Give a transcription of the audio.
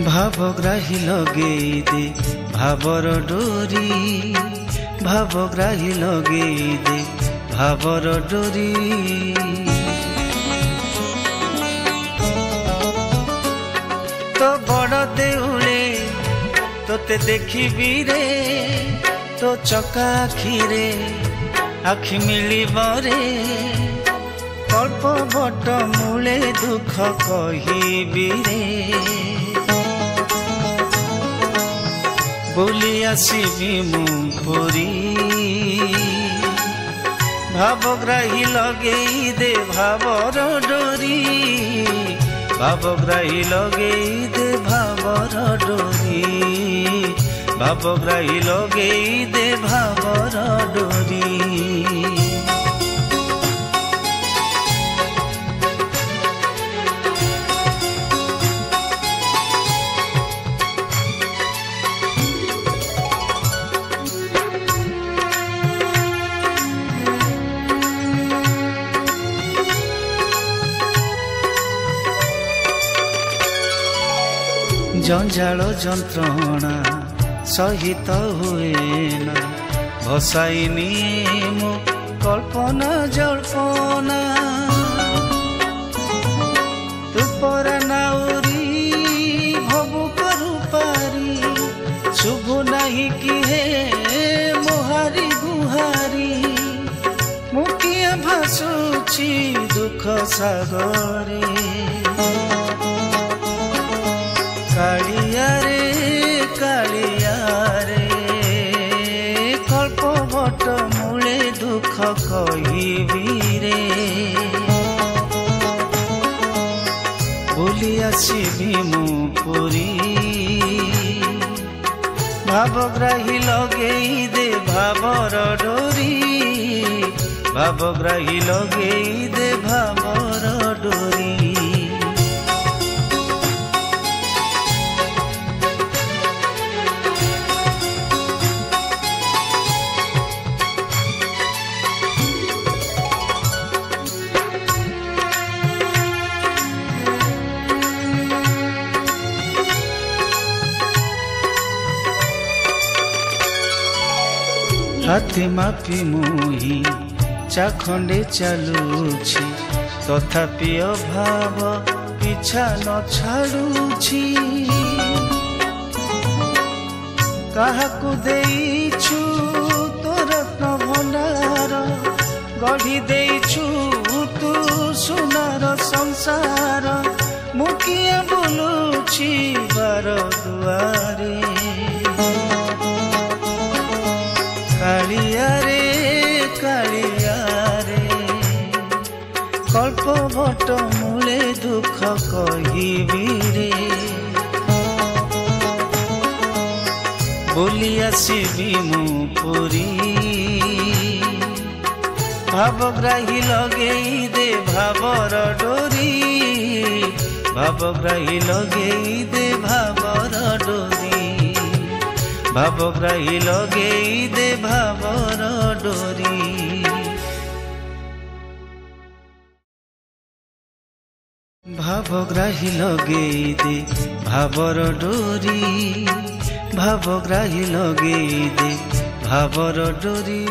भावग्राही लगेई दे भावर डोरी, भावग्राही लगेई दे भावर डोरी। तो बड़ देउले तोते देखिबी रे, तो चका आखिरे आखि मिलिबरे। कल्प बट मूले दुख कहिबी रे, बुली आसिबी मु पुरी। भावग्राही लगेई दे भावर डोरी, भावग्राही लगेई दे भावर डोरी, भावग्राही लगेई दे भावर डोरी। जंजाल जंत्रणा सहित हुए ना, भसाइनी मो कल्पना जल्पना। तू पर नाउरी भबु करू पारी, शुभ नहीं कि हे मोहारी गुहारी। मुखिया भासुची दुख सागरे, कालिया रे कालिया रे। कल्प बट मूले दुख कहिबी रे, बुली आसिबी मु पुरी। भावग्राही लगेई दे भावर डोरी, भावग्राही लगेई दे भावर डोरी। हाथी मापी मुही चाखंडे चलुछि, तथापि अभाव पिछा न छाड़ुछि। काहाकु देइछु तो रत्न भंडार, गढ़ी देइछु तू सुनार संसार। मुखिया बोलुछि बार दुआरे, कालिया रे कालिया रे। कल्प बट मूले दुख कहिबी रे, बुली आसिबी मु पुरी। भावग्राही लगेई दे भावर डोरी, भावग्राही लगेई दे भावर डोरी, भावग्राही लगेई दे भावर डोरी। भावग्राही लगेई दे भावर डोरी, भावग्राही लगेई दे भावर डोरी।